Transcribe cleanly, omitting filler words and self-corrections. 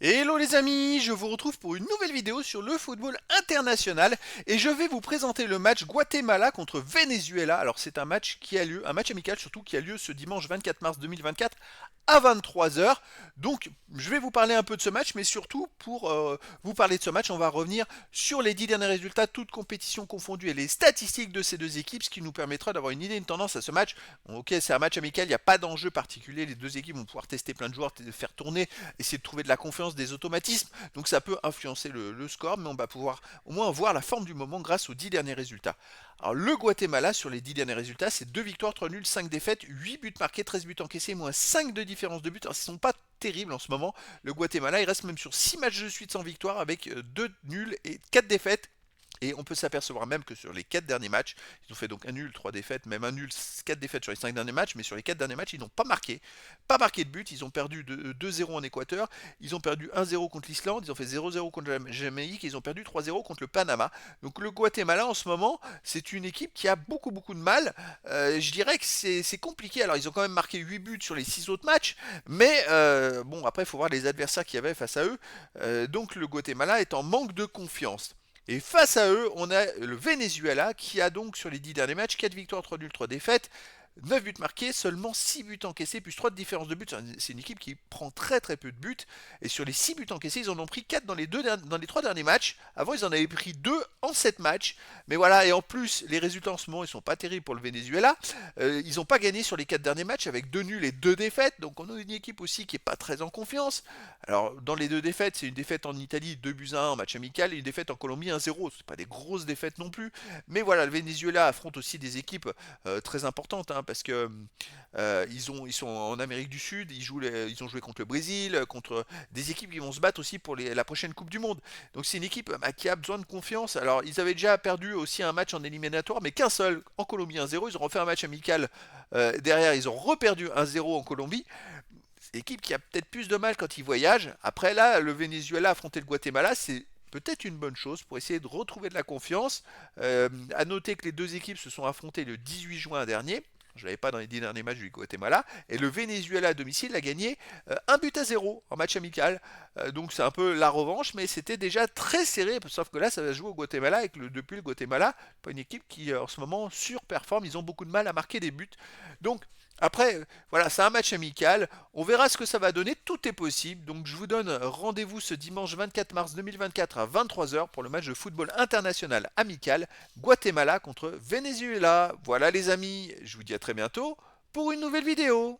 Hello les amis, je vous retrouve pour une nouvelle vidéo sur le football international et je vais vous présenter le match Guatemala contre Venezuela. Alors c'est un match qui a lieu, un match amical surtout qui a lieu ce dimanche 24 mars 2024 à 23 heures. Donc je vais vous parler un peu de ce match, mais surtout pour vous parler de ce match, on va revenir sur les 10 derniers résultats, toutes compétitions confondues et les statistiques de ces deux équipes, ce qui nous permettra d'avoir une idée, une tendance à ce match. Ok, c'est un match amical, il n'y a pas d'enjeu particulier, les deux équipes vont pouvoir tester plein de joueurs, faire tourner, essayer de trouver de la confiance, des automatismes, donc ça peut influencer le score, mais on va pouvoir au moins voir la forme du moment grâce aux 10 derniers résultats. Alors le Guatemala sur les 10 derniers résultats, c'est 2 victoires, 3 nuls, 5 défaites, 8 buts marqués, 13 buts encaissés, moins 5 de différence de but. Alors, ils ne sont pas terribles en ce moment. Le Guatemala, il reste même sur 6 matchs de suite sans victoire avec 2 nuls et 4 défaites. Et on peut s'apercevoir même que sur les 4 derniers matchs, ils ont fait donc un nul, 3 défaites, même un nul, 4 défaites sur les 5 derniers matchs, mais sur les 4 derniers matchs, ils n'ont pas marqué. Pas marqué de but, ils ont perdu 2-0 en Équateur, ils ont perdu 1-0 contre l'Islande, ils ont fait 0-0 contre la Jamaïque, ils ont perdu 3-0 contre le Panama. Donc le Guatemala en ce moment, c'est une équipe qui a beaucoup de mal. Je dirais que c'est compliqué. Alors ils ont quand même marqué 8 buts sur les 6 autres matchs, mais bon, après il faut voir les adversaires qu'il y avait face à eux. Donc le Guatemala est en manque de confiance. Et face à eux, on a le Venezuela qui a donc sur les 10 derniers matchs 4 victoires, 3 nuls, 3 défaites. 9 buts marqués, seulement 6 buts encaissés, plus 3 de différence de but. C'est une équipe qui prend très peu de buts. Et sur les 6 buts encaissés, ils en ont pris 4 dans dans les 3 derniers matchs. Avant, ils en avaient pris 2 en 7 matchs. Mais voilà, et en plus, les résultats en ce moment, ils sont pas terribles pour le Venezuela. Ils n'ont pas gagné sur les 4 derniers matchs avec 2 nuls et 2 défaites. Donc on a une équipe aussi qui est pas très en confiance. Alors, dans les 2 défaites, c'est une défaite en Italie, 2 buts à 1 en match amical, et une défaite en Colombie, 1-0. C'est pas des grosses défaites non plus. Mais voilà, le Venezuela affronte aussi des équipes très importantes, hein, parce que ils sont en Amérique du Sud, ils ont joué contre le Brésil, contre des équipes qui vont se battre aussi pour la prochaine Coupe du Monde. Donc c'est une équipe qui a besoin de confiance. Alors ils avaient déjà perdu aussi un match en éliminatoire, mais qu'un seul en Colombie 1-0. Ils ont refait un match amical derrière, ils ont reperdu 1-0 en Colombie. C'est une équipe qui a peut-être plus de mal quand ils voyagent. Après là, le Venezuela affronter le Guatemala, c'est peut-être une bonne chose pour essayer de retrouver de la confiance. À noter que les deux équipes se sont affrontées le 18 juin dernier. Je ne l'avais pas dans les 10 derniers matchs du Guatemala. Et le Venezuela à domicile a gagné 1 but à 0 en match amical. Donc c'est un peu la revanche, mais c'était déjà très serré. Sauf que là, ça va jouer au Guatemala. Et que depuis le Guatemala, pas une équipe qui en ce moment surperforme. Ils ont beaucoup de mal à marquer des buts. Donc après, voilà, c'est un match amical. On verra ce que ça va donner. Tout est possible. Donc je vous donne rendez-vous ce dimanche 24 mars 2024 à 23 heures pour le match de football international amical Guatemala contre Venezuela. Voilà les amis, je vous dis à très bientôt pour une nouvelle vidéo.